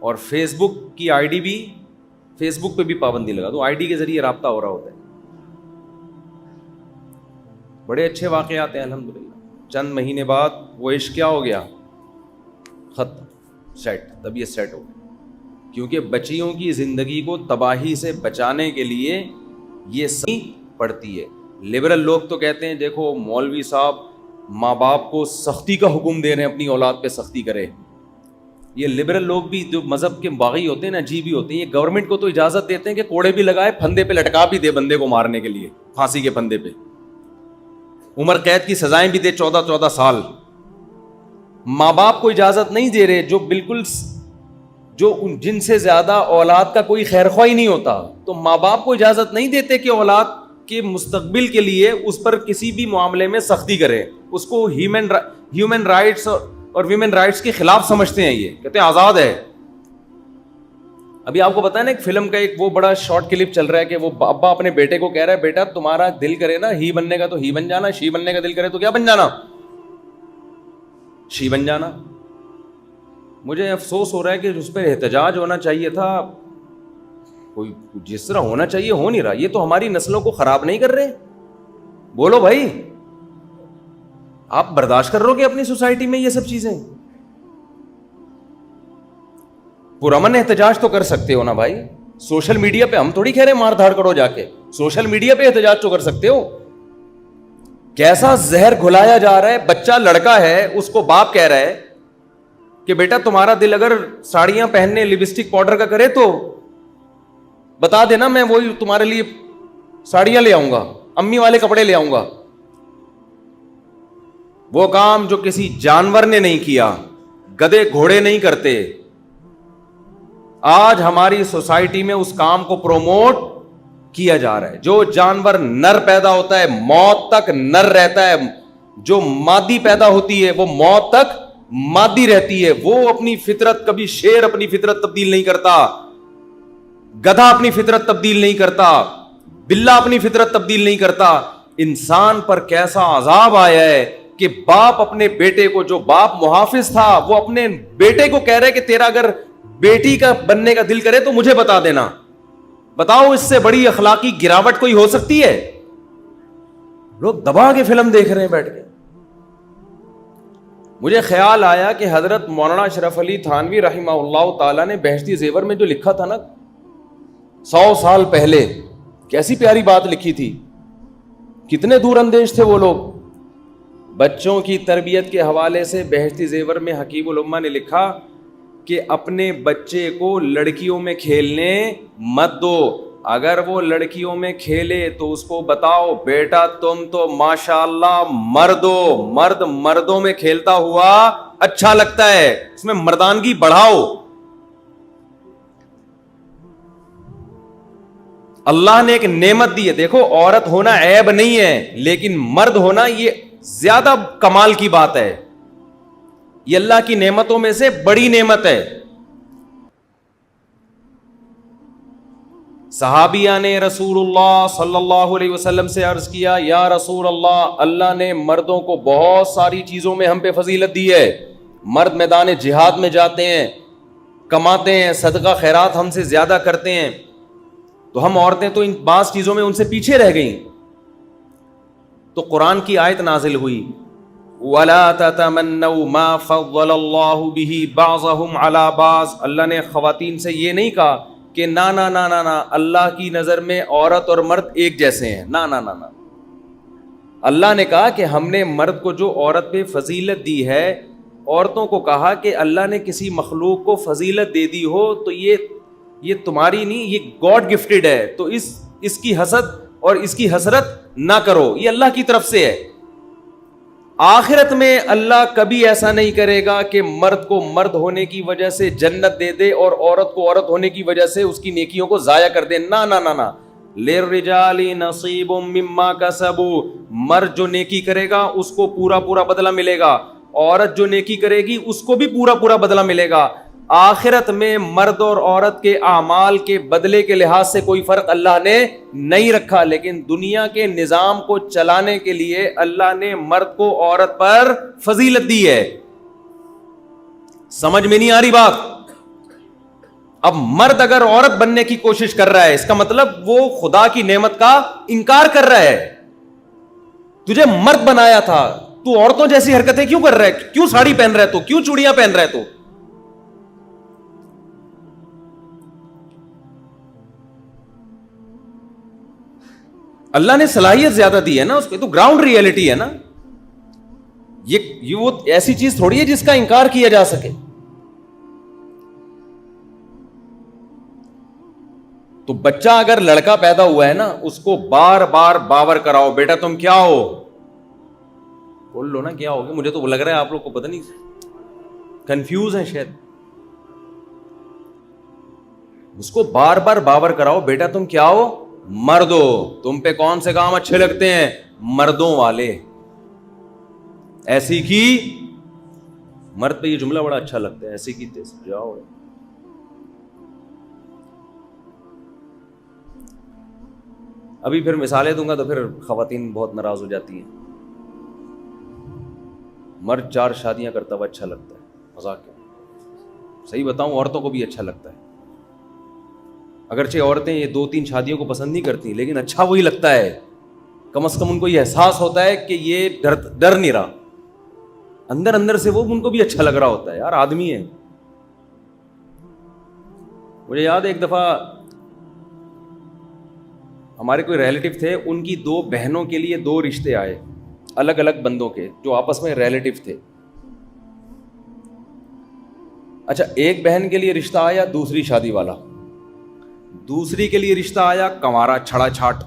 اور فیس بک کی I D بھی, فیس بک پہ بھی پابندی لگا دو, آئی ڈی کے ذریعے رابطہ ہو رہا ہوتا ہے. بڑے اچھے واقعات ہیں الحمدللہ. چند مہینے بعد وہ عشق کیا ہو گیا, ختم, سیٹ, طبیعت سیٹ ہو گئی. کیونکہ بچیوں کی زندگی کو تباہی سے بچانے کے لیے یہ صحیح پڑتی ہے. لبرل لوگ تو کہتے ہیں دیکھو مولوی صاحب ماں باپ کو سختی کا حکم دے رہے ہیں, اپنی اولاد پہ سختی کرے. یہ لبرل لوگ بھی جو مذہب کے باغی ہوتے ہیں نا, عجیب ہی ہوتے ہیں. یہ گورنمنٹ کو تو اجازت دیتے ہیں کہ کوڑے بھی لگائے, پھندے پہ لٹکا بھی دے بندے کو مارنے کے لیے, پھانسی کے پھندے پہ, عمر قید کی سزائیں بھی دے 14 سال. ماں باپ کو اجازت نہیں دے رہے, جو بالکل جو جن سے زیادہ اولاد کا کوئی خیر خواہ ہی نہیں ہوتا, تو ماں باپ کو اجازت نہیں دیتے کہ اولاد کے مستقبل کے لیے اس پر کسی بھی معاملے میں سختی کرے. اس کو ہیومن رائٹس اور ویمن رائٹس کے خلاف سمجھتے ہیں. یہ کہتے ہیں آزاد ہے. ابھی آپ کو پتا ہے نا ایک فلم کا ایک وہ بڑا شارٹ کلپ چل رہا ہے کہ وہ ابا اپنے بیٹے کو کہہ رہا ہے بیٹا تمہارا دل کرے نا ہی بننے کا تو ہی بن جانا, شی بننے کا دل کرے تو کیا بن جانا, شی بن جانا. مجھے افسوس ہو رہا ہے کہ اس پہ احتجاج ہونا چاہیے تھا, کوئی جس طرح ہونا چاہیے ہو نہیں رہا. یہ تو ہماری نسلوں کو خراب نہیں کر رہے. بولو بھائی, آپ برداشت کر رہو کہ اپنی سوسائٹی میں یہ سب چیزیں, پرامن احتجاج تو کر سکتے ہو نا بھائی. سوشل میڈیا پہ ہم تھوڑی کہہ رہے مار دھاڑ کرو جا کے, سوشل میڈیا پہ احتجاج تو کر سکتے ہو. کیسا زہر گھلایا جا رہا ہے. بچہ لڑکا ہے, اس کو باپ کہہ رہا ہے کہ بیٹا تمہارا دل اگر ساڑیاں پہننے لپسٹک پاؤڈر کا کرے تو بتا دینا, میں وہی تمہارے لیے ساڑیاں لے آؤں گا, امی والے کپڑے لے آؤں گا. وہ کام جو کسی جانور نے نہیں کیا, گدھے گھوڑے نہیں کرتے. آج ہماری سوسائٹی میں اس کام کو پروموٹ کیا جا رہا ہے. جو جانور نر پیدا ہوتا ہے موت تک نر رہتا ہے, جو مادی پیدا ہوتی ہے وہ موت تک مادی رہتی ہے. وہ اپنی فطرت, کبھی شیر اپنی فطرت تبدیل نہیں کرتا, گدھا اپنی فطرت تبدیل نہیں کرتا, بلا اپنی فطرت تبدیل نہیں کرتا. انسان پر کیسا عذاب آیا ہے کہ باپ اپنے بیٹے کو, جو باپ محافظ تھا وہ اپنے بیٹے کو کہہ رہے کہ تیرا اگر بیٹی کا بننے کا دل کرے تو مجھے بتا دینا. بتاؤ اس سے بڑی اخلاقی گراوٹ کوئی ہو سکتی ہے؟ لوگ دبا کے فلم دیکھ رہے ہیں بیٹھ کے. مجھے خیال آیا کہ حضرت مولانا اشرف علی تھانوی رحمہ اللہ تعالیٰ نے بہشتی زیور میں جو لکھا تھا نا 100 سال پہلے, کیسی پیاری بات لکھی تھی. کتنے دور اندیش تھے وہ لوگ. بچوں کی تربیت کے حوالے سے بہشتی زیور میں حکیم الامہ نے لکھا کہ اپنے بچے کو لڑکیوں میں کھیلنے مت دو. اگر وہ لڑکیوں میں کھیلے تو اس کو بتاؤ بیٹا تم تو ماشاءاللہ مرد ہو, مرد مردوں میں کھیلتا ہوا اچھا لگتا ہے, اس میں مردانگی بڑھاؤ. اللہ نے ایک نعمت دی ہے. دیکھو عورت ہونا عیب نہیں ہے, لیکن مرد ہونا یہ زیادہ کمال کی بات ہے. یہ اللہ کی نعمتوں میں سے بڑی نعمت ہے. صحابیہ نے رسول اللہ صلی اللہ علیہ وسلم سے عرض کیا یا رسول اللہ, اللہ نے مردوں کو بہت ساری چیزوں میں ہم پہ فضیلت دی ہے. مرد میدان جہاد میں جاتے ہیں, کماتے ہیں, صدقہ خیرات ہم سے زیادہ کرتے ہیں, تو ہم عورتیں تو ان بعض چیزوں میں ان سے پیچھے رہ گئیں. تو قرآن کی آیت نازل ہوئی وَلَا تَتَمَنَّوْا مَا فَضَّلَ اللَّهُ بِهِ بَعْضَهُمْ عَلَى بَعْضٍ. اللہ نے خواتین سے یہ نہیں کہا کہ نا اللہ کی نظر میں عورت اور مرد ایک جیسے ہیں. نا. اللہ نے کہا کہ ہم نے مرد کو جو عورت پہ فضیلت دی ہے, عورتوں کو کہا کہ اللہ نے کسی مخلوق کو فضیلت دے دی ہو تو یہ تمہاری نہیں, یہ گاڈ گفٹڈ ہے, تو اس کی حسد اور اس کی حسرت نہ کرو, یہ اللہ کی طرف سے ہے. آخرت میں اللہ کبھی ایسا نہیں کرے گا کہ مرد کو مرد ہونے کی وجہ سے جنت دے دے اور عورت کو عورت ہونے کی وجہ سے اس کی نیکیوں کو ضائع کر دے. نا. لِلرِّجَالِ نَصِيبٌ مِّمَّا كَسَبُوا. مرد جو نیکی کرے گا اس کو پورا بدلہ ملے گا, عورت جو نیکی کرے گی اس کو بھی پورا بدلہ ملے گا. آخرت میں مرد اور عورت کے اعمال کے بدلے کے لحاظ سے کوئی فرق اللہ نے نہیں رکھا, لیکن دنیا کے نظام کو چلانے کے لیے اللہ نے مرد کو عورت پر فضیلت دی ہے. سمجھ میں نہیں آ رہی بات؟ اب مرد اگر عورت بننے کی کوشش کر رہا ہے اس کا مطلب وہ خدا کی نعمت کا انکار کر رہا ہے. تجھے مرد بنایا تھا, تو عورتوں جیسی حرکتیں کیوں کر رہا ہے؟ کیوں ساڑی پہن رہا ہے تو, کیوں چوڑیاں پہن رہا ہے تو؟ اللہ نے صلاحیت زیادہ دی ہے نا اس پہ, تو گراؤنڈ ریئلٹی ہے نا. یہ وہ ایسی چیز تھوڑی ہے جس کا انکار کیا جا سکے. تو بچہ اگر لڑکا پیدا ہوا ہے نا, اس کو بار بار باور کراؤ, بیٹا تم کیا ہو, بول لو نا کیا ہوگا. مجھے تو لگ رہا ہے آپ لوگ کو پتہ نہیں, کنفیوز ہیں شاید. اس کو بار بار باور کراؤ, بیٹا تم کیا ہو, مرد ہو. تم پہ کون سے کام اچھے لگتے ہیں؟ مردوں والے. ایسی کی, مرد پہ یہ جملہ بڑا اچھا لگتا ہے, ایسی کی جاؤ. ابھی پھر مثالیں دوں گا تو پھر خواتین بہت ناراض ہو جاتی ہیں. مرد 4 شادیاں کرتا ہوا اچھا لگتا ہے, مذاق کیا, صحیح بتاؤں عورتوں کو بھی اچھا لگتا ہے. اگرچہ عورتیں یہ 2-3 شادیوں کو پسند نہیں کرتی, لیکن اچھا وہی لگتا ہے. کم از کم ان کو یہ احساس ہوتا ہے کہ یہ ڈر نہیں رہا, اندر اندر سے وہ ان کو بھی اچھا لگ رہا ہوتا ہے. یار آدمی ہے. مجھے یاد ہے ایک دفعہ ہمارے کوئی ریلیٹیو تھے, ان کی 2 بہنوں کے لیے 2 رشتے آئے الگ الگ بندوں کے, جو آپس میں ریلیٹیو تھے. اچھا, ایک بہن کے لیے رشتہ آیا دوسری شادی والا, دوسری کے لیے رشتہ آیا کنوارا چھڑا چھاٹ.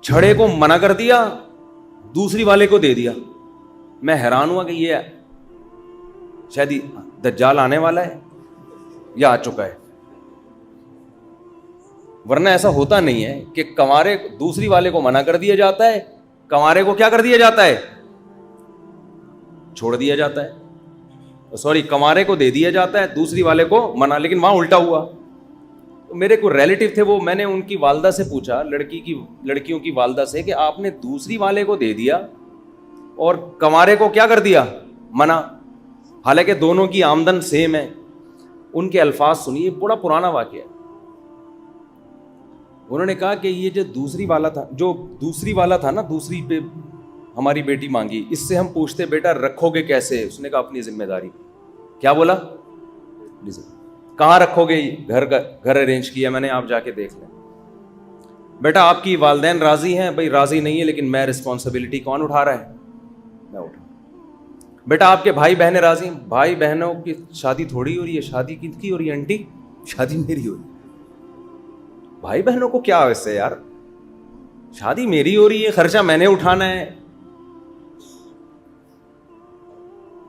چھڑے کو منع کر دیا, دوسری والے کو دے دیا. میں حیران ہوا کہ یہ شاید دجال آنے والا ہے یا آ چکا ہے, ورنہ ایسا ہوتا نہیں ہے کہ کنوارے دوسری والے کو منع کر دیا جاتا ہے, کنوارے کو کیا کر دیا جاتا ہے, چھوڑ دیا جاتا ہے. سوری, کنوارے کو دے دیا جاتا ہے, دوسری والے کو منع. لیکن وہاں الٹا ہوا. تو میرے کوئی ریلیٹیو تھے, وہ میں نے ان کی والدہ سے پوچھا, لڑکیوں کی والدہ سے, کہ آپ نے دوسری والے کو دے دیا اور کنوارے کو کیا کر دیا, منع, حالانکہ دونوں کی آمدن سیم ہے. ان کے الفاظ سنیے, بڑا پرانا واقعہ ہے. انہوں نے کہا کہ یہ جو دوسری والا تھا نا, دوسری پہ ہماری بیٹی مانگی, اس سے ہم پوچھتے بیٹا رکھو گے کیسے؟ اس نے کہا اپنی ذمہ داری. کیا بولا؟ کہاں رکھو گے؟ گھر ارینج کیا میں نے, آپ جا کے دیکھ لیں. بیٹا آپ کی والدین راضی ہیں؟ بھائی راضی نہیں ہے, لیکن میں رسپانسبلٹی کون اٹھا رہا ہے؟ میں اٹھا. بیٹا آپ کے بھائی بہنیں راضی ہیں؟ بھائی بہنوں کی شادی تھوڑی ہو رہی ہے, شادی کن کی ہو رہی ہے آنٹی؟ شادی میری ہو رہی ہے. بھائی بہنوں کو کیا ویسے یار, شادی میری ہو رہی ہے, خرچہ میں نے اٹھانا ہے.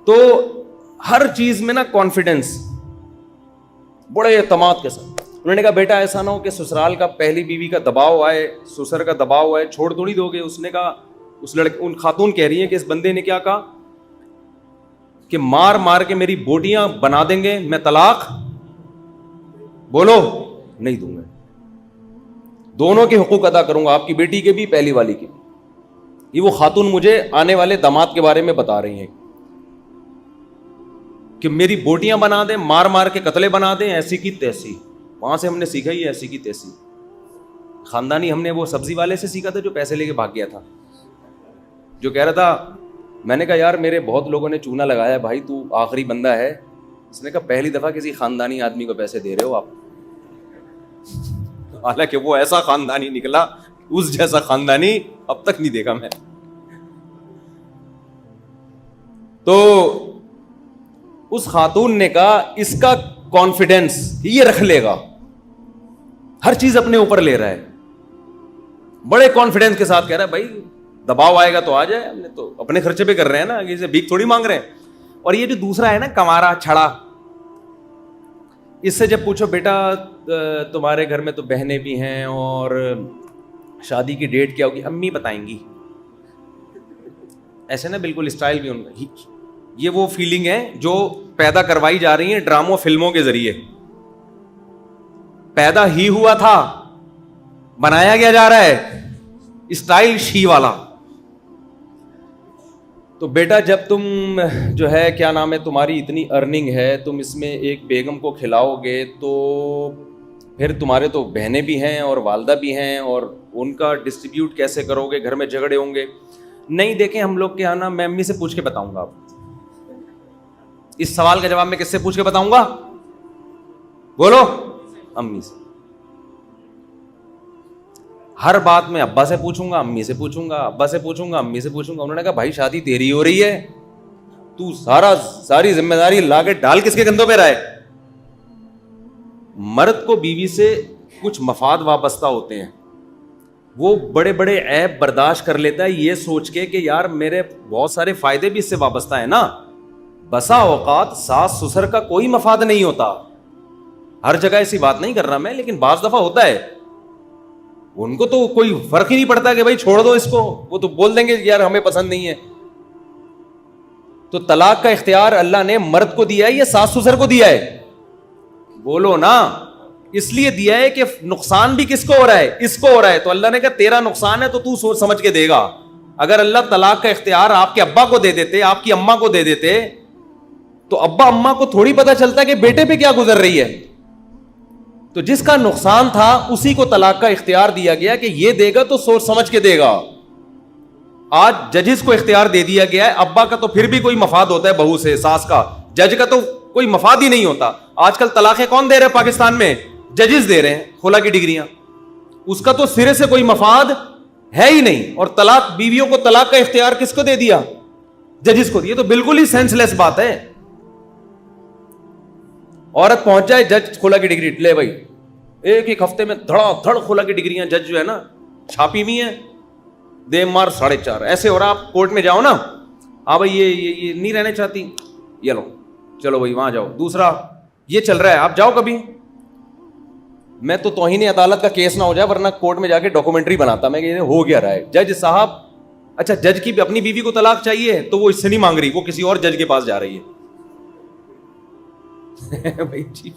تو ہر چیز میں نا کانفیڈنس, بڑے اعتماد کے ساتھ. انہوں نے کہا بیٹا ایسا نہ ہو کہ سسرال کا پہلی بیوی کا دباؤ آئے, سسر کا دباؤ آئے, چھوڑ تھوڑی دو گے. اس نے کہا, ان خاتون کہہ رہی ہیں کہ اس بندے نے کیا کہا کہ مار مار کے میری بوٹیاں بنا دیں گے, میں طلاق بولو نہیں دوں گا, دونوں کے حقوق ادا کروں گا, آپ کی بیٹی کے بھی, پہلی والی کے بھی. یہ وہ خاتون مجھے آنے والے داماد کے بارے میں بتا رہی ہیں کہ میری بوٹیاں بنا دیں, مار مار کے قتلے بنا دیں, ایسی کی تیسی. وہاں سے ہم نے سیکھا ہی ایسی کی تیسی. خاندانی ہم نے وہ سبزی والے سے سیکھا تھا جو پیسے لے کے بھاگ گیا تھا, جو کہہ رہا تھا. میں نے کہا یار میرے بہت لوگوں نے چونا لگایا, بھائی تو آخری بندہ ہے. اس نے کہا پہلی دفعہ کسی خاندانی آدمی کو پیسے دے رہے ہو آپ. حالانکہ وہ ایسا خاندانی نکلا, اس جیسا خاندانی اب تک نہیں دیکھا میں. تو اس خاتون نے کہا اس کا کانفیڈنس یہ رکھ لے گا, ہر چیز اپنے اوپر لے رہا ہے, بڑے کانفیڈنس کے ساتھ کہہ رہا ہے بھائی دباؤ آئے گا تو آ جائے, ہم نے تو اپنے خرچے پہ کر رہے ہیں نا, اسے بھیک تھوڑی مانگ رہے ہیں. اور یہ جو دوسرا ہے نا کنوارا چھڑا, اس سے جب پوچھو بیٹا تمہارے گھر میں تو بہنیں بھی ہیں اور شادی کی ڈیٹ کیا ہوگی, امی بتائیں گی. ایسے نا بالکل اسٹائل بھی ان کا. یہ وہ فیلنگ ہے جو پیدا کروائی جا رہی ہیں ڈراموں فلموں کے ذریعے. پیدا ہی ہوا تھا, بنایا گیا جا رہا ہے اسٹائل شی والا. تو بیٹا جب تم جو ہے کیا نام ہے تمہاری اتنی ارننگ ہے, تم اس میں ایک بیگم کو کھلاؤ گے تو پھر تمہارے تو بہنیں بھی ہیں اور والدہ بھی ہیں, اور ان کا ڈسٹریبیوٹ کیسے کرو گے, گھر میں جھگڑے ہوں گے. نہیں دیکھیں ہم لوگ کے یہاں نا, میں امی سے پوچھ کے بتاؤں گا. آپ اس سوال کا جواب میں کس سے پوچھ کے بتاؤں گا؟ بولو. امی سے. ہر بات میں ابا سے پوچھوں گا, امی سے پوچھوں گا, ابا سے پوچھوں گا, امی سے پوچھوں گا. انہوں نے کہا بھائی شادی تیری ہو رہی ہے, تو ساری ذمہ داری لا کے ڈال کس کے کندھوں پہ رہا ہے؟ مرد کو بیوی سے کچھ مفاد وابستہ ہوتے ہیں, وہ بڑے بڑے عیب برداشت کر لیتا ہے یہ سوچ کے کہ یار میرے بہت سارے فائدے بھی اس سے وابستہ ہیں نا. بسا اوقات ساس سسر کا کوئی مفاد نہیں ہوتا, ہر جگہ ایسی بات نہیں کر رہا میں, لیکن بعض دفعہ ہوتا ہے. ان کو تو کوئی فرق ہی نہیں پڑتا کہ بھائی چھوڑ دو اس کو, وہ تو بول دیں گے یار ہمیں پسند نہیں ہے. تو طلاق کا اختیار اللہ نے مرد کو دیا ہے یا ساس سسر کو دیا ہے؟ بولو نا. اس لیے دیا ہے کہ نقصان بھی کس کو ہو رہا ہے؟ اس کو ہو رہا ہے. تو اللہ نے کہا تیرا نقصان ہے تو تو سوچ سمجھ کے دے گا. اگر اللہ طلاق کا اختیار آپ کے ابا کو دے دیتے, آپ کی اماں کو دے دیتے, تو ابا اماں کو تھوڑی پتا چلتا کہ بیٹے پہ کیا گزر رہی ہے. تو جس کا نقصان تھا اسی کو طلاق کا اختیار دیا گیا کہ یہ دے گا تو سوچ سمجھ کے دے گا. آج ججز کو اختیار دے دیا گیا ہے. ابا کا تو پھر بھی کوئی مفاد ہوتا ہے بہو سے, ساس کا. جج کا تو کوئی مفاد ہی نہیں ہوتا. آج کل طلاقیں کون دے رہے ہیں پاکستان میں؟ ججز دے رہے ہیں, خلا کی ڈگریاں. اس کا تو سرے سے کوئی مفاد ہے ہی نہیں. اور طلاق, بیویوں کو طلاق کا اختیار کس کو دے دیا؟ ججز کو. یہ تو بالکل ہی سینس لیس بات ہے. عورت پہنچ جائے, جج خلا کی ڈگری لے بھائی, ایک ہفتے میں دھڑا دھڑ خلا کی ڈگریاں جج جو ہے نا چھاپی ہوئی ہیں, دے مار 4.5 ایسے ہو رہا. آپ کورٹ میں جاؤ نا, ہاں بھائی یہ نہیں رہنے چاہتی, یہ لو چلو بھائی وہاں جاؤ. دوسرا یہ چل رہا ہے, آپ جاؤ کبھی. میں تو توہین عدالت کا کیس نہ ہو جائے, ورنہ کورٹ میں جا کے ڈاکومنٹری بناتا میں کہ ہو گیا رہا ہے. جج صاحب, اچھا جج کی اپنی بیوی کو طلاق چاہیے تو وہ اس سے نہیں مانگ رہی, وہ کسی اور جج کے پاس جا رہی ہے. بھائی جی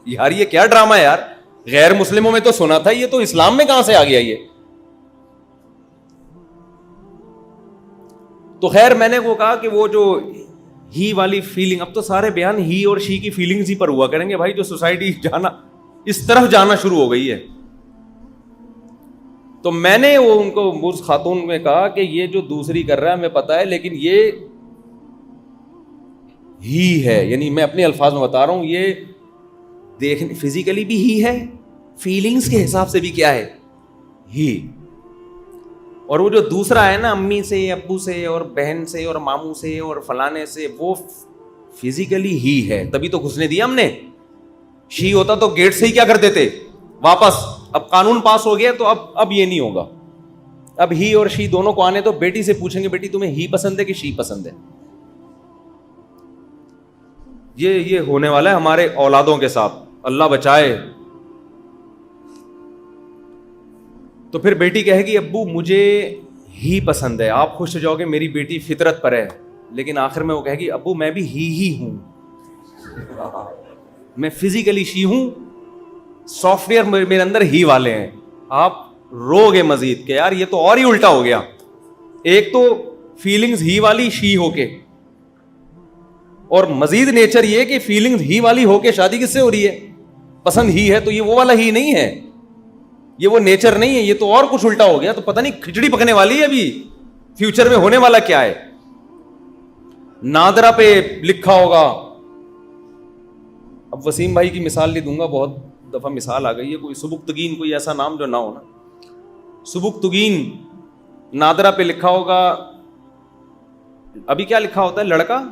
یار یہ کیا ڈرامہ ہے یار. غیر مسلموں میں تو سنا تھا, یہ تو اسلام میں کہاں سے آ گیا یہ؟ تو خیر میں نے وہ کہا کہ وہ جو ہی والی فیلنگ, اب تو سارے بیان ہی اور شی کی فیلنگز ہی پر ہوا کریں گے بھائی. جو سوسائٹی جانا اس طرف جانا شروع ہو گئی ہے. تو میں نے وہ ان کو اس خاتون میں کہا کہ یہ جو دوسری کر رہا ہے ہمیں پتا ہے, لیکن یہ ہی ہے, یعنی میں اپنے الفاظ میں بتا رہا ہوں, یہ دیکھنے فزیکلی بھی ہی ہے, فیلنگز کے حساب سے بھی کیا ہے؟ ہی. اور وہ جو دوسرا ہے نا امی سے, ابو سے, اور بہن سے, اور ماموں سے, اور فلانے سے, وہ فزیکلی ہی ہے. تبھی تو گھسنے دیا ہم نے. شی ہوتا تو گیٹ سے ہی کیا کر دیتے واپس. اب قانون پاس ہو گیا تو اب یہ نہیں ہوگا. اب ہی اور شی دونوں کو آنے تو بیٹی سے پوچھیں گے بیٹی تمہیں ہی پسند ہے کہ شی پسند ہے. یہ ہونے والا ہے ہمارے اولادوں کے ساتھ, اللہ بچائے. تو پھر بیٹی کہے گی ابو مجھے ہی پسند ہے, آپ خوش ہو جاؤ گے میری بیٹی فطرت پر ہے. لیکن آخر میں وہ کہے گی ابو میں بھی ہی ہوں, میں فزیکلی شی ہوں, سافٹ ویئر میرے اندر ہی والے ہیں. آپ رو گے مزید کہ یار یہ تو اور ہی الٹا ہو گیا. ایک تو فیلنگز ہی والی شی ہو کے, اور مزید نیچر یہ کہ فیلنگز ہی والی ہو کے شادی کس سے ہو رہی ہے؟ پسند ہی ہے. تو یہ وہ والا ہی نہیں ہے, یہ وہ نیچر نہیں ہے, یہ تو اور کچھ الٹا ہو گیا. تو پتہ نہیں کھچڑی پکنے والی ہے ابھی, فیوچر میں ہونے والا کیا ہے. نادرا پہ لکھا ہوگا, اب وسیم بھائی کی مثال نہیں دوں گا, بہت دفعہ مثال آ گئی ہے, کوئی سبکتگین, کوئی ایسا نام جو نہ ہو نا. سبکتگین نادرا پہ لکھا ہوگا, ابھی کیا لکھا ہوتا ہے لڑکا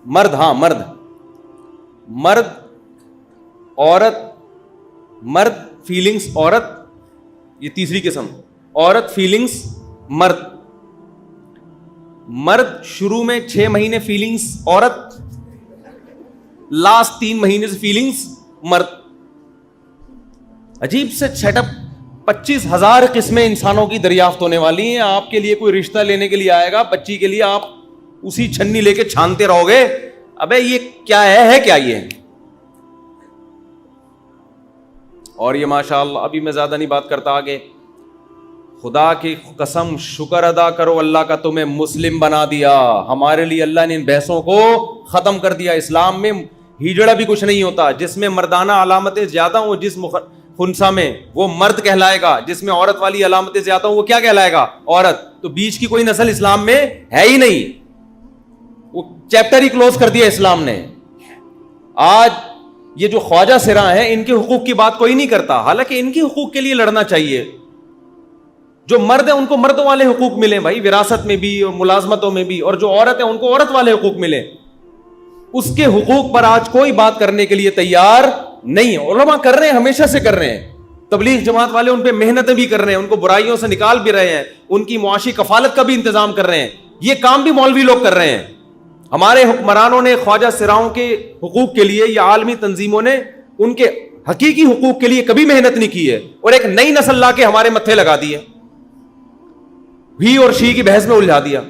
مرد, ہاں مرد, مرد عورت, مرد فیلنگز عورت, یہ تیسری قسم, عورت فیلنگز مرد. مرد شروع میں 6 مہینے فیلنگز عورت, لاسٹ 3 مہینے سے فیلنگز مرد. عجیب سے سیٹ اپ. 25,000 قسمیں انسانوں کی دریافت ہونے والی ہیں. آپ کے لیے کوئی رشتہ لینے کے لیے آئے گا بچی کے لیے, آپ اسی چھنی لے کے چھانتے رہو گے, ابے یہ کیا ہے کیا یہ. اور یہ ماشاء اللہ, ابھی میں زیادہ نہیں بات کرتا آگے, خدا کی قسم شکر ادا کرو اللہ کا تمہیں مسلم بنا دیا. ہمارے لیے اللہ نے ان بحثوں کو ختم کر دیا. اسلام میں ہیجڑا بھی کچھ نہیں ہوتا. جس میں مردانہ علامتیں زیادہ ہوں جس خنسا میں وہ مرد کہلائے گا, جس میں عورت والی علامتیں زیادہ ہوں وہ کیا کہلائے گا؟ عورت. تو بیچ کی کوئی نسل اسلام میں ہے ہی نہیں, وہ چیپٹر ہی کلوز کر دیا اسلام نے. آج یہ جو خواجہ سراں ہیں ان کے حقوق کی بات کوئی نہیں کرتا, حالانکہ ان کے حقوق کے لیے لڑنا چاہیے. جو مرد ہیں ان کو مردوں والے حقوق ملیں بھائی, وراثت میں بھی اور ملازمتوں میں بھی, اور جو عورت ہے ان کو عورت والے حقوق ملیں. اس کے حقوق پر آج کوئی بات کرنے کے لیے تیار نہیں ہے. علماء کر رہے ہیں, ہمیشہ سے کر رہے ہیں, تبلیغ جماعت والے ان پہ محنتیں بھی کر رہے ہیں, ان کو برائیوں سے نکال بھی رہے ہیں, ان کی معاشی کفالت کا بھی انتظام کر رہے ہیں. یہ کام بھی مولوی لوگ کر رہے ہیں. ہمارے حکمرانوں نے خواجہ سراؤں کے حقوق کے لیے یا عالمی تنظیموں نے ان کے حقیقی حقوق کے لیے کبھی محنت نہیں کی ہے, اور ایک نئی نسل لا کے ہمارے متھے لگا دی ہے, ہی اور شی کی بحث میں الجھا دیا.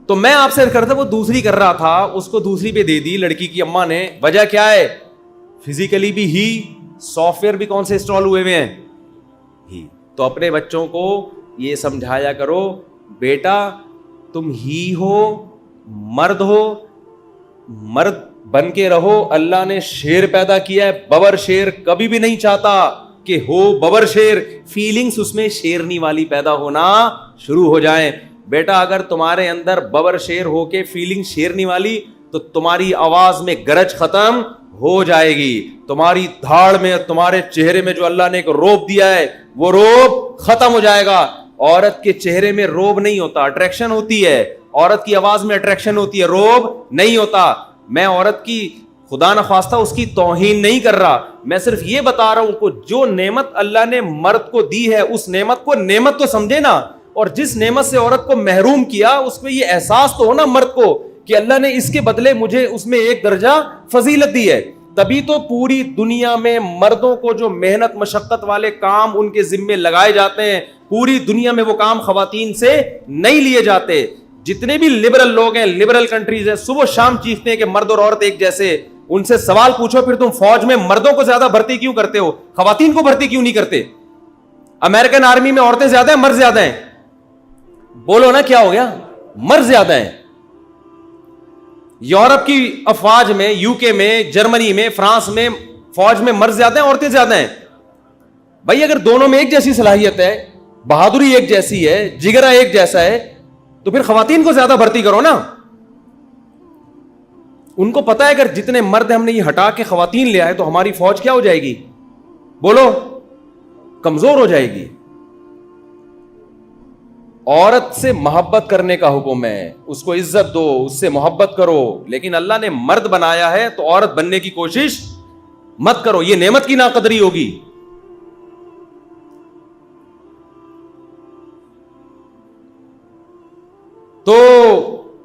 تو میں آپ سے کرتا وہ دوسری کر رہا تھا, اس کو دوسری پہ دے دی لڑکی کی اماں نے. وجہ کیا ہے؟ فزیکلی بھی ہی, سافٹ ویئر بھی کون سے انسٹال ہوئے ہوئے ہیں؟ ہی. تو اپنے بچوں کو یہ سمجھایا کرو, بیٹا تم ہی ہو, مرد ہو, مرد بن کے رہو. اللہ نے شیر پیدا کیا ہے, ببر شیر کبھی بھی نہیں چاہتا کہ ہو ببر شیر, فیلنگز اس میں شیرنی والی پیدا ہونا شروع ہو جائیں. بیٹا اگر تمہارے اندر ببر شیر ہو کے فیلنگ شیرنی والی, تو تمہاری آواز میں گرج ختم ہو جائے گی, تمہاری دھاڑ میں, تمہارے چہرے میں جو اللہ نے ایک روب دیا ہے وہ روب ختم ہو جائے گا. عورت کے چہرے میں روب نہیں ہوتا, اٹریکشن ہوتی ہے. عورت کی آواز میں اٹریکشن ہوتی ہے, روب نہیں ہوتا. میں عورت کی خدا نخواستہ اس کی توہین نہیں کر رہا, میں صرف یہ بتا رہا ہوں کہ جو نعمت اللہ نے مرد کو دی ہے اس نعمت کو نعمت تو سمجھے نا, اور جس نعمت سے عورت کو محروم کیا اس میں یہ احساس تو ہونا مرد کو کہ اللہ نے اس کے بدلے مجھے اس میں ایک درجہ فضیلت دی ہے. تبھی تو پوری دنیا میں مردوں کو جو محنت مشقت والے کام ان کے ذمے لگائے جاتے ہیں, پوری دنیا میں وہ کام خواتین سے نہیں لیے جاتے. جتنے بھی لبرل لوگ ہیں, لبرل کنٹریز ہیں, صبح شام چیختے ہیں کہ مرد اور عورت ایک جیسے. ان سے سوال پوچھو پھر تم فوج میں مردوں کو زیادہ بھرتی کیوں کرتے ہو, خواتین کو بھرتی کیوں نہیں کرتے؟ امریکن آرمی میں عورتیں زیادہ ہیں مرد زیادہ ہیں؟ بولو نا کیا ہو گیا؟ مرد زیادہ ہیں. یورپ کی افواج میں, یو کے میں, جرمنی میں, فرانس میں فوج میں مرد زیادہ ہیں عورتیں زیادہ ہیں؟ بھائی اگر دونوں میں ایک جیسی صلاحیت ہے, بہادری ایک جیسی ہے, جگرا ایک جیسا ہے, تو پھر خواتین کو زیادہ بھرتی کرو نا. ان کو پتا ہے اگر جتنے مرد ہم نے یہ ہٹا کے خواتین لے آئے تو ہماری فوج کیا ہو جائے گی؟ بولو, کمزور ہو جائے گی. عورت سے محبت کرنے کا حکم ہے, اس کو عزت دو, اس سے محبت کرو, لیکن اللہ نے مرد بنایا ہے تو عورت بننے کی کوشش مت کرو, یہ نعمت کی ناقدری ہوگی. تو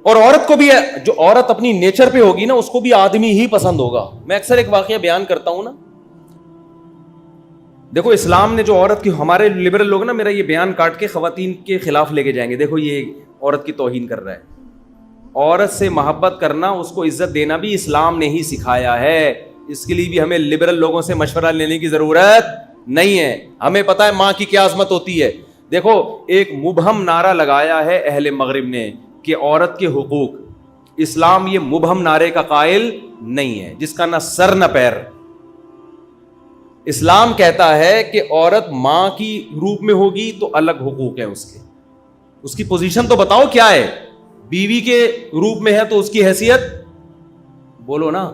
اور عورت کو بھی, جو عورت اپنی نیچر پہ ہوگی نا اس کو بھی آدمی ہی پسند ہوگا. میں اکثر ایک واقعہ بیان کرتا ہوں نا, دیکھو اسلام نے جو عورت کی, ہمارے لبرل لوگ نا میرا یہ بیان کاٹ کے خواتین کے خلاف لے کے جائیں گے, دیکھو یہ عورت کی توہین کر رہا ہے. عورت سے محبت کرنا, اس کو عزت دینا بھی اسلام نے ہی سکھایا ہے. اس کے لیے بھی ہمیں لبرل لوگوں سے مشورہ لینے کی ضرورت نہیں ہے, ہمیں پتہ ہے ماں کی کیا عظمت ہوتی ہے. دیکھو ایک مبہم نعرہ لگایا ہے اہل مغرب نے کہ عورت کے حقوق, اسلام یہ مبہم نعرے کا قائل نہیں ہے جس کا نہ سر نہ پیر. اسلام کہتا ہے کہ عورت ماں کی روپ میں ہوگی تو الگ حقوق ہیں اس کے, اس کی پوزیشن تو بتاؤ کیا ہے. بیوی کے روپ میں ہے تو اس کی حیثیت, بولو نا,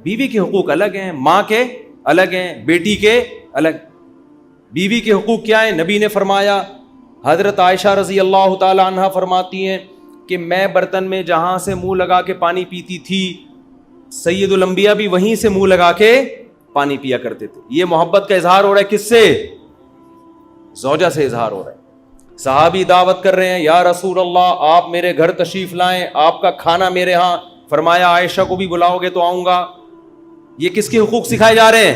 بیوی کے حقوق الگ ہیں, ماں کے الگ ہیں, بیٹی کے الگ. بیوی کے حقوق کیا ہیں؟ نبی نے فرمایا, حضرت عائشہ رضی اللہ تعالی عنہا فرماتی ہیں کہ میں برتن میں جہاں سے منہ لگا کے پانی پیتی تھی, سید الانبیاء بھی وہیں سے منہ لگا کے پانی پیا کرتے تھے. یہ محبت کا اظہار ہو رہا ہے کس سے؟ زوجہ سے اظہار ہو رہا ہے. صحابی دعوت کر رہے ہیں, یا رسول اللہ آپ میرے گھر تشریف لائیں, آپ کا کھانا میرے ہاں. فرمایا عائشہ کو بھی بلاؤ گے تو آؤں گا. یہ کس کے حقوق سکھائے جا رہے ہیں؟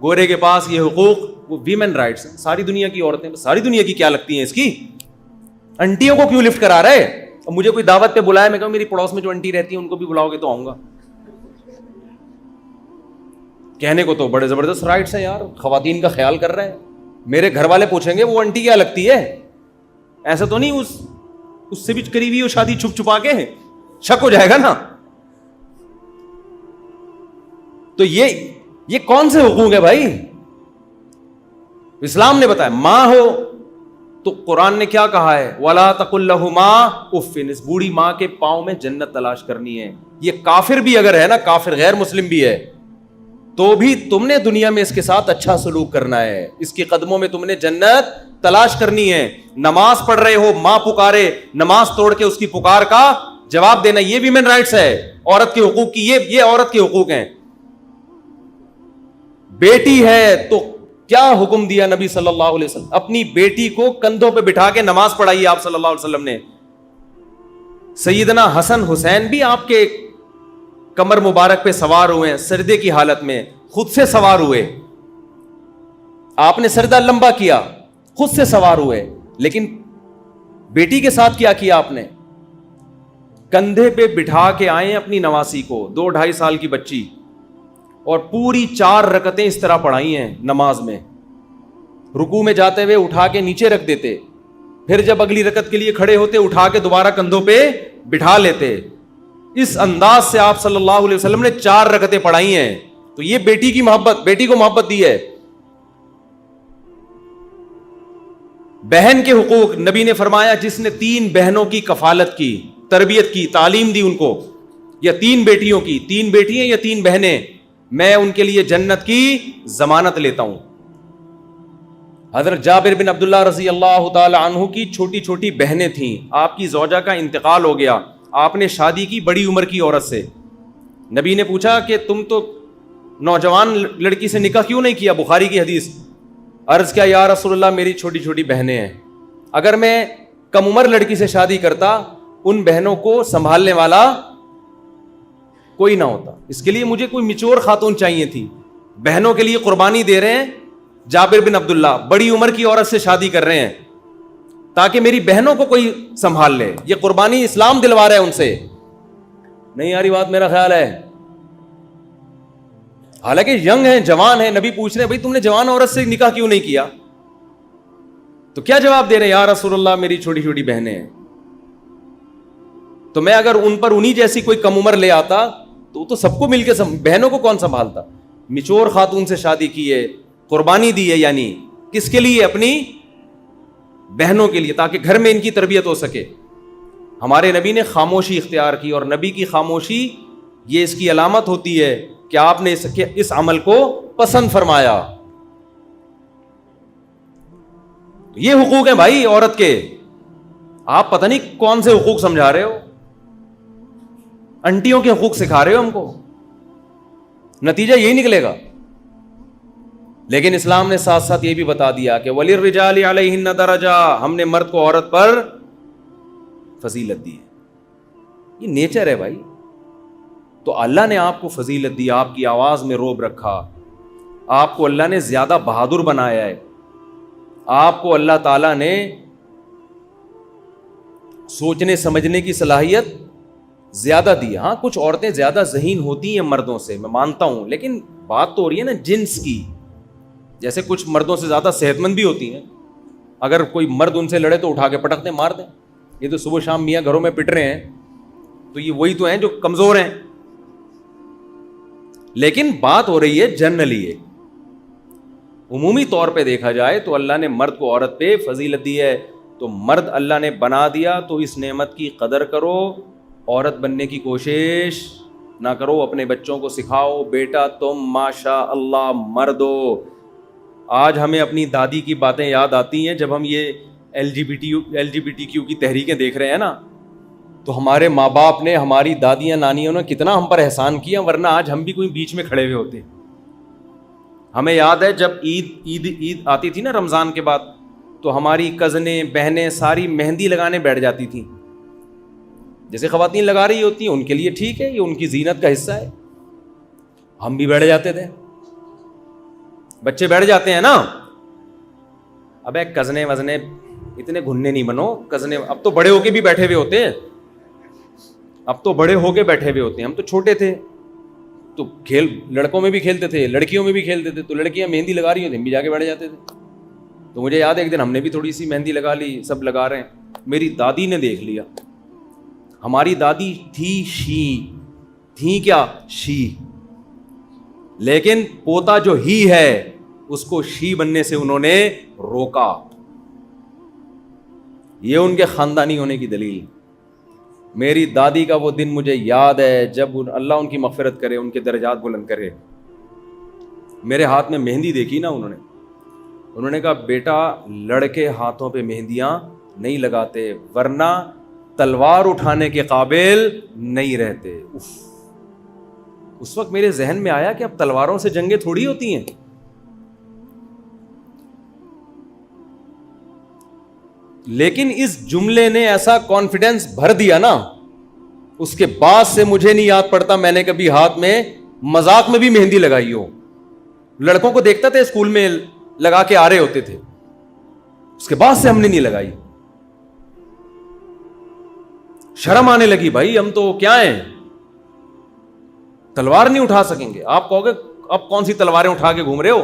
گورے کے پاس یہ حقوق, وہ ویمن رائٹس ہیں. ساری دنیا کی عورتیں, ساری دنیا کی کیا لگتی ہیں اس کی, انٹیوں کو کیوں لفٹ کرا رہے ہیں؟ مجھے کوئی دعوت پہ بلایا, میں کہوں میری پڑوس میں جو انٹی رہتی ہے ان کو بھی بلاؤ گے تو آؤں گا. کہنے کو تو بڑے زبردست رائٹس ہیں یار, خواتین کا خیال کر رہا ہے. میرے گھر والے پوچھیں گے وہ آنٹی کیا لگتی ہے, ایسا تو نہیں اس سے بھی قریبی ہو شادی چھپ چھپا کے, شک ہو جائے گا نا. تو یہ کون سے حقوق ہے بھائی؟ اسلام نے بتایا ماں ہو تو قرآن نے کیا کہا ہے, وَلَا تَقُلْ لَهُمَا اُفٍّ, اس بوڑھی ماں کے پاؤں میں جنت تلاش کرنی ہے. یہ کافر بھی اگر ہے نا, کافر غیر مسلم بھی ہے, تو بھی تم نے دنیا میں اس کے ساتھ اچھا سلوک کرنا ہے, اس کے قدموں میں تم نے جنت تلاش کرنی ہے. نماز پڑھ رہے ہو, ماں پکارے, نماز توڑ کے اس کی پکار کا جواب دینا, یہ ویمن رائٹس ہے, عورت کے حقوق کی یہ عورت کے حقوق ہیں. بیٹی ہے تو کیا حکم دیا نبی صلی اللہ علیہ وسلم, اپنی بیٹی کو کندھوں پہ بٹھا کے نماز پڑھائی آپ صلی اللہ علیہ وسلم نے. سیدنا حسن حسین بھی آپ کے کمر مبارک پہ سوار ہوئے ہیں, سجدے کی حالت میں خود سے سوار ہوئے. آپ نے سجدہ لمبا کیا, خود سے سوار ہوئے, لیکن بیٹی کے ساتھ کیا کیا آپ نے؟ کندھے پہ بٹھا کے آئے اپنی نواسی کو, 2-2.5 سال کی بچی, اور پوری 4 رکعتیں اس طرح پڑھائی ہیں نماز میں. رکوع میں جاتے ہوئے اٹھا کے نیچے رکھ دیتے, پھر جب اگلی رکعت کے لیے کھڑے ہوتے اٹھا کے دوبارہ کندھوں پہ بٹھا لیتے. اس انداز سے آپ صلی اللہ علیہ وسلم نے 4 رکعتیں پڑھائی ہیں. تو یہ بیٹی کی محبت, بیٹی کو محبت دی ہے. بہن کے حقوق نبی نے فرمایا جس نے 3 بہنوں کی کفالت کی, تربیت کی, تعلیم دی ان کو, یا 3 بیٹیوں کی, 3 بیٹیاں یا 3 بہنیں, میں ان کے لیے جنت کی ضمانت لیتا ہوں. حضرت جابر بن عبداللہ رضی اللہ تعالی عنہ کی چھوٹی چھوٹی بہنیں تھیں, آپ کی زوجہ کا انتقال ہو گیا, آپ نے شادی کی بڑی عمر کی عورت سے. نبی نے پوچھا کہ تم تو نوجوان لڑکی سے نکاح کیوں نہیں کیا, بخاری کی حدیث. عرض کیا یا رسول اللہ میری چھوٹی چھوٹی بہنیں ہیں, اگر میں کم عمر لڑکی سے شادی کرتا ان بہنوں کو سنبھالنے والا کوئی نہ ہوتا, اس کے لیے مجھے کوئی میچور خاتون چاہیے تھی. بہنوں کے لیے قربانی دے رہے ہیں جابر بن عبداللہ, بڑی عمر کی عورت سے شادی کر رہے ہیں تاکہ میری بہنوں کو کوئی سنبھال لے. یہ قربانی اسلام دلوا رہا ہے ان سے. نہیں آ رہی بات میرا خیال ہے؟ حالانکہ ینگ ہیں, جوان ہیں. نبی پوچھ رہے ہیں بھائی تم نے جوان عورت سے نکاح کیوں نہیں کیا؟ تو کیا جواب دے رہے ہیں, یا رسول اللہ میری چھوٹی چھوٹی بہنیں ہیں. تو میں اگر ان پر انہی جیسی کوئی کم عمر لے آتا تو سب کو مل کے بہنوں کو کون سنبھالتا؟ میچور خاتون سے شادی کی ہے, قربانی دی ہے, یعنی کس کے لیے؟ اپنی بہنوں کے لیے, تاکہ گھر میں ان کی تربیت ہو سکے. ہمارے نبی نے خاموشی اختیار کی, اور نبی کی خاموشی یہ اس کی علامت ہوتی ہے کہ آپ نے اس عمل کو پسند فرمایا. یہ حقوق ہیں بھائی عورت کے. آپ پتہ نہیں کون سے حقوق سمجھا رہے ہو, انٹیوں کے حقوق سکھا رہے ہو ہم کو, نتیجہ یہی نکلے گا. لیکن اسلام نے ساتھ ساتھ یہ بھی بتا دیا کہ وَلِلرِّجَالِ عَلَيْهِنَّ دَرَجَةٌ, ہم نے مرد کو عورت پر فضیلت دی ہے. یہ نیچر ہے بھائی. تو اللہ نے آپ کو فضیلت دی, آپ کی آواز میں روب رکھا, آپ کو اللہ نے زیادہ بہادر بنایا ہے, آپ کو اللہ تعالیٰ نے سوچنے سمجھنے کی صلاحیت زیادہ دی. ہاں کچھ عورتیں زیادہ ذہین ہوتی ہیں مردوں سے, میں مانتا ہوں, لیکن بات تو ہو رہی ہے نا جنس کی. جیسے کچھ مردوں سے زیادہ صحت مند بھی ہوتی ہیں, اگر کوئی مرد ان سے لڑے تو اٹھا کے پٹک دیں, مار دیں. یہ تو صبح شام میاں گھروں میں پٹ رہے ہیں, تو یہ وہی تو ہیں جو کمزور ہیں. لیکن بات ہو رہی ہے جنرلی, عمومی طور پہ دیکھا جائے تو اللہ نے مرد کو عورت پہ فضیلت دی ہے. تو مرد اللہ نے بنا دیا تو اس نعمت کی قدر کرو, عورت بننے کی کوشش نہ کرو. اپنے بچوں کو سکھاؤ بیٹا تم ماشاء اللہ مرد ہو. آج ہمیں اپنی دادی کی باتیں یاد آتی ہیں جب ہم یہ L G B T Q کی تحریکیں دیکھ رہے ہیں نا, تو ہمارے ماں باپ نے, ہماری دادیاں نانیوں نے کتنا ہم پر احسان کیا, ورنہ آج ہم بھی کوئی بیچ میں کھڑے ہوئے ہوتے. ہمیں یاد ہے جب عید آتی تھی نا رمضان کے بعد, تو ہماری کزنیں بہنیں ساری مہندی لگانے بیٹھ جاتی تھیں. جیسے خواتین لگا رہی ہوتی ہیں ان کے لیے ٹھیک ہے, یہ ان کی زینت کا حصہ ہے, ہم بھی بیٹھ جاتے تھے. بچے بیٹھ جاتے ہیں نا, ابے کزنے وزنے اتنے گھننے نہیں بنو. کزنے اب تو بڑے ہو کے بھی بیٹھے ہوئے ہوتے ہیں, اب تو بڑے ہو کے بیٹھے ہوئے ہوتے ہیں. ہم تو چھوٹے تھے, تو کھیل لڑکوں میں بھی کھیلتے تھے, لڑکیوں میں بھی کھیلتے تھے, تو لڑکیاں مہندی لگا رہی ہوتی ہم بھی جا کے بیٹھ جاتے تھے. تو مجھے یاد ہے ایک دن ہم نے بھی تھوڑی سی مہندی لگا لی, سب لگا رہے ہیں, میری دادی نے دیکھ لیا. ہماری دادی تھی کیا شی, لیکن پوتا جو ہی ہے اس کو شی بننے سے انہوں نے روکا. یہ ان کے خاندانی ہونے کی دلیل. میری دادی کا وہ دن مجھے یاد ہے جب اللہ ان کی مغفرت کرے, ان کے درجات بلند کرے, میرے ہاتھ میں مہندی دیکھی نا انہوں نے کہا بیٹا لڑکے ہاتھوں پہ مہندیاں نہیں لگاتے ورنہ تلوار اٹھانے کے قابل نہیں رہتے. اس وقت میرے ذہن میں آیا کہ اب تلواروں سے جنگیں تھوڑی ہوتی ہیں. لیکن اس جملے نے ایسا کانفیڈنس بھر دیا نا, اس کے بعد سے مجھے نہیں یاد پڑتا میں نے کبھی ہاتھ میں مذاق میں بھی مہندی لگائی ہو. لڑکوں کو دیکھتا تھا اسکول میں لگا کے آ رہے ہوتے تھے, اس کے بعد سے ہم نے نہیں لگائی. شرم آنے لگی, بھائی ہم تو کیا ہیں, تلوار نہیں اٹھا سکیں گے. آپ کہو گے اب کون سی تلواریں اٹھا کے گھوم رہے ہو.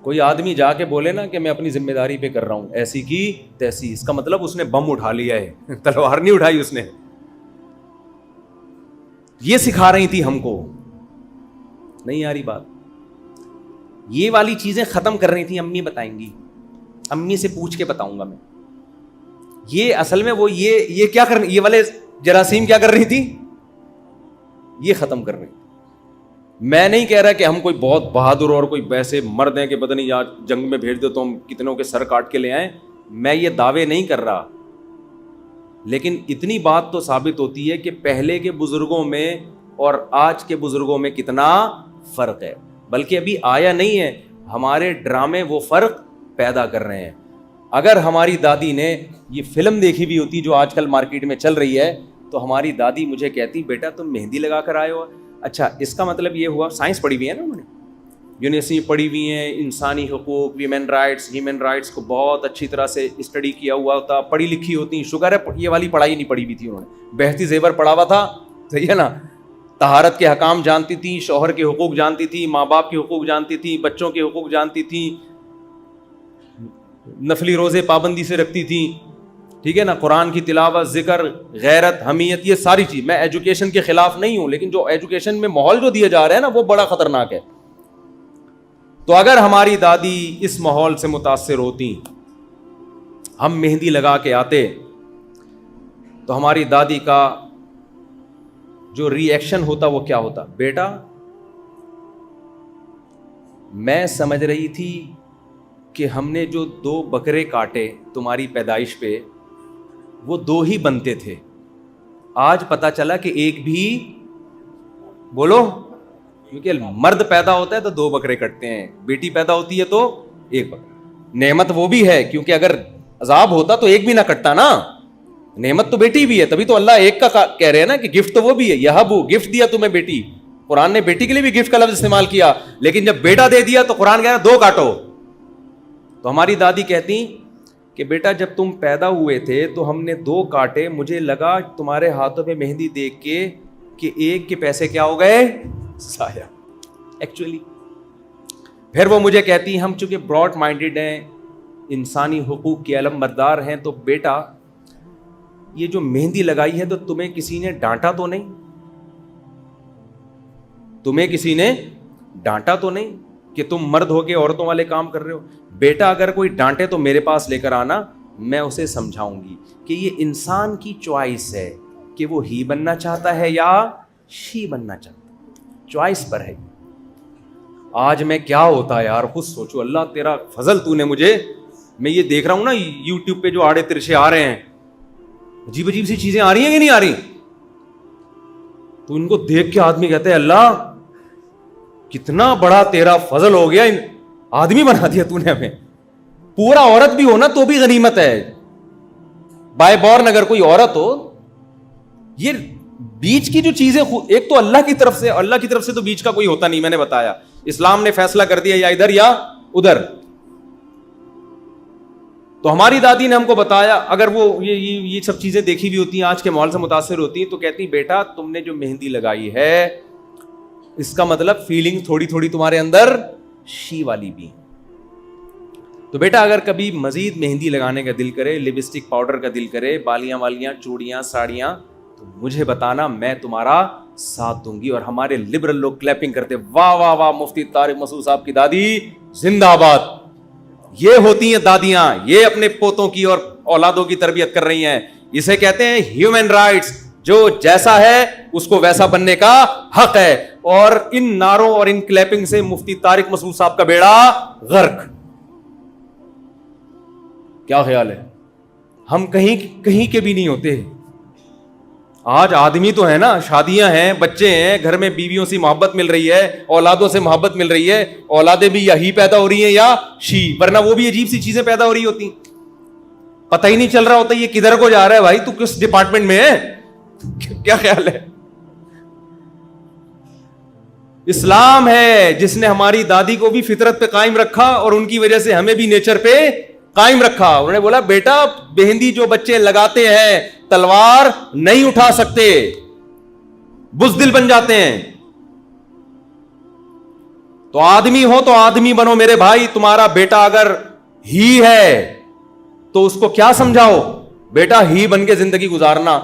کوئی آدمی جا کے بولے نا کہ میں اپنی ذمہ داری پہ کر رہا ہوں ایسی کی تیسی, اس کا مطلب اس نے بم اٹھا لیا ہے, تلوار نہیں اٹھائی اس نے. یہ سکھا رہی تھی ہم کو, نہیں آ رہی بات, یہ والی چیزیں ختم کر رہی تھی. امی بتائیں گی, امی سے پوچھ کے بتاؤں گا میں. یہ اصل میں وہ یہ کیا کر, یہ والے جراثیم کیا کر رہی تھی, یہ ختم کر رہی. میں نہیں کہہ رہا کہ ہم کوئی بہت بہادر اور کوئی ویسے مرد ہیں کہ پتہ نہیں یا جنگ میں بھیج دو تو ہم کتنوں کے سر کاٹ کے لے آئیں, میں یہ دعوے نہیں کر رہا. لیکن اتنی بات تو ثابت ہوتی ہے کہ پہلے کے بزرگوں میں اور آج کے بزرگوں میں کتنا فرق ہے. بلکہ ابھی آیا نہیں ہے, ہمارے ڈرامے وہ فرق پیدا کر رہے ہیں. اگر ہماری دادی نے یہ فلم دیکھی بھی ہوتی جو آج کل مارکیٹ میں چل رہی ہے تو ہماری دادی مجھے کہتی بیٹا تم مہندی لگا کر آئے ہو. اچھا اس کا مطلب یہ ہوا, سائنس پڑھی ہوئی ہے نا انہوں نے, یونیورسٹی پڑھی ہوئی ہیں, انسانی حقوق, ویمن رائٹس, ہیومن رائٹس کو بہت اچھی طرح سے اسٹڈی کیا ہوا ہوتا, پڑھی لکھی ہوتی. شکر ہے یہ والی پڑھائی نہیں پڑھی ہوئی تھی انہوں نے, بہتی زیور پڑھا ہوا تھا, صحیح ہے نا. طہارت کے حکام جانتی تھی, شوہر کے حقوق جانتی تھی, ماں باپ کے حقوق جانتی تھی, بچوں کے حقوق جانتی تھی, نفلی روزے پابندی سے رکھتی تھی, ٹھیک ہے نا, قرآن کی تلاوت, ذکر, غیرت, حمیت, یہ ساری چیز. میں ایجوکیشن کے خلاف نہیں ہوں, لیکن جو ایجوکیشن میں ماحول جو دیا جا رہا ہے نا وہ بڑا خطرناک ہے. تو اگر ہماری دادی اس ماحول سے متاثر ہوتی, ہم مہندی لگا کے آتے, تو ہماری دادی کا جو ری ایکشن ہوتا وہ کیا ہوتا, بیٹا میں سمجھ رہی تھی کہ ہم نے جو 2 بکرے کاٹے تمہاری پیدائش پہ وہ 2 ہی بنتے تھے, آج پتا چلا کہ ایک بھی, بولو, کیونکہ مرد پیدا ہوتا ہے تو 2 بکرے کٹتے ہیں, بیٹی پیدا ہوتی ہے تو 1 بکرا. نعمت وہ بھی ہے, کیونکہ اگر عذاب ہوتا تو ایک بھی نہ کٹتا نا, نعمت تو بیٹی بھی ہے, تبھی تو اللہ ایک کا کہہ رہے ہیں نا کہ گفٹ تو وہ بھی ہے. یہبو, گفٹ دیا تمہیں بیٹی, قرآن نے بیٹی کے لیے بھی گفٹ کا لفظ استعمال کیا, لیکن جب بیٹا دے دیا تو قرآن کہہ رہا 2 کاٹو. تو ہماری دادی کہتی کہ بیٹا جب تم پیدا ہوئے تھے تو ہم نے 2 کاٹے, مجھے لگا تمہارے ہاتھوں پہ مہندی دیکھ کے کہ ایک کے پیسے کیا ہو گئے, ضائع. ایکچولی پھر وہ مجھے کہتی ہم چونکہ براڈ مائنڈیڈ ہیں, انسانی حقوق کے علم بردار ہیں, تو بیٹا یہ جو مہندی لگائی ہے تو تمہیں کسی نے ڈانٹا تو نہیں, تمہیں کسی نے ڈانٹا تو نہیں کہ تم مرد ہو کے عورتوں والے کام کر رہے ہو. بیٹا اگر کوئی ڈانٹے تو میرے پاس لے کر آنا, میں اسے سمجھاؤں گی کہ یہ انسان کی چوائس ہے کہ وہ ہی بننا چاہتا ہے یا شی بننا چاہتا ہے, چوائس پر ہے. آج میں کیا ہوتا ہے یار, خود سوچو, اللہ تیرا فضل, تو نے مجھے, میں یہ دیکھ رہا ہوں نا یوٹیوب پہ جو آڑے ترشے آ رہے ہیں, عجیب عجیب سی چیزیں آ رہی ہیں کہ نہیں آ رہی, تو ان کو دیکھ کے آدمی کہتے ہیں اللہ کتنا بڑا تیرا فضل ہو گیا, آدمی بنا دیا تو نے ہمیں. پورا عورت بھی ہو نا تو بھی غنیمت ہے, بائی بورن اگر کوئی عورت ہو. یہ بیچ کی جو چیزیں, ایک تو اللہ کی طرف سے, اللہ کی طرف سے تو بیچ کا کوئی ہوتا نہیں, میں نے بتایا, اسلام نے فیصلہ کر دیا یا ادھر یا ادھر. تو ہماری دادی نے ہم کو بتایا, اگر وہ یہ سب چیزیں دیکھی ہوئی ہوتی ہیں, آج کے ماحول سے متاثر ہوتی ہیں, تو کہتی بیٹا تم نے جو مہندی لگائی ہے اس کا مطلب فیلنگ تھوڑی تھوڑی تمہارے اندر شی والی بھی. تو بیٹا اگر کبھی مزید مہندی لگانے کا دل کرے, لپسٹک پاؤڈر کا دل کرے, بالیاں والیاں, چوڑیاں, ساڑیاں, تو مجھے بتانا, میں تمہارا ساتھ دوں گی. اور ہمارے لبرل لوگ کلیپنگ کرتے, واہ واہ واہ, مفتی طارق مسعود صاحب کی دادی زندہ آباد. یہ ہوتی ہیں دادیاں, یہ اپنے پوتوں کی اور اولادوں کی تربیت کر رہی ہیں. اسے کہتے ہیں ہیومن رائٹس, جو جیسا ہے اس کو ویسا بننے کا حق ہے. اور ان نعروں اور ان کلیپنگ سے مفتی طارق مسعود صاحب کا بیڑا غرق. کیا خیال ہے؟ ہم کہیں کے بھی نہیں ہوتے. آج آدمی تو ہے نا, شادیاں ہیں, بچے ہیں, گھر میں بیویوں سے محبت مل رہی ہے, اولادوں سے محبت مل رہی ہے, اولادیں بھی یا ہی پیدا ہو رہی ہیں یا شی, ورنہ وہ بھی عجیب سی چیزیں پیدا ہو رہی ہوتی, پتہ ہی نہیں چل رہا ہوتا یہ کدھر کو جا رہا ہے. بھائی تو کس ڈپارٹمنٹ میں ہے؟ کیا خیال ہے؟ اسلام ہے جس نے ہماری دادی کو بھی فطرت پہ قائم رکھا اور ان کی وجہ سے ہمیں بھی نیچر پہ قائم رکھا. انہوں نے بولا بیٹا مہندی جو بچے لگاتے ہیں تلوار نہیں اٹھا سکتے, بزدل بن جاتے ہیں. تو آدمی ہو تو آدمی بنو میرے بھائی. تمہارا بیٹا اگر ہی ہے تو اس کو کیا سمجھاؤ, بیٹا ہی بن کے زندگی گزارنا.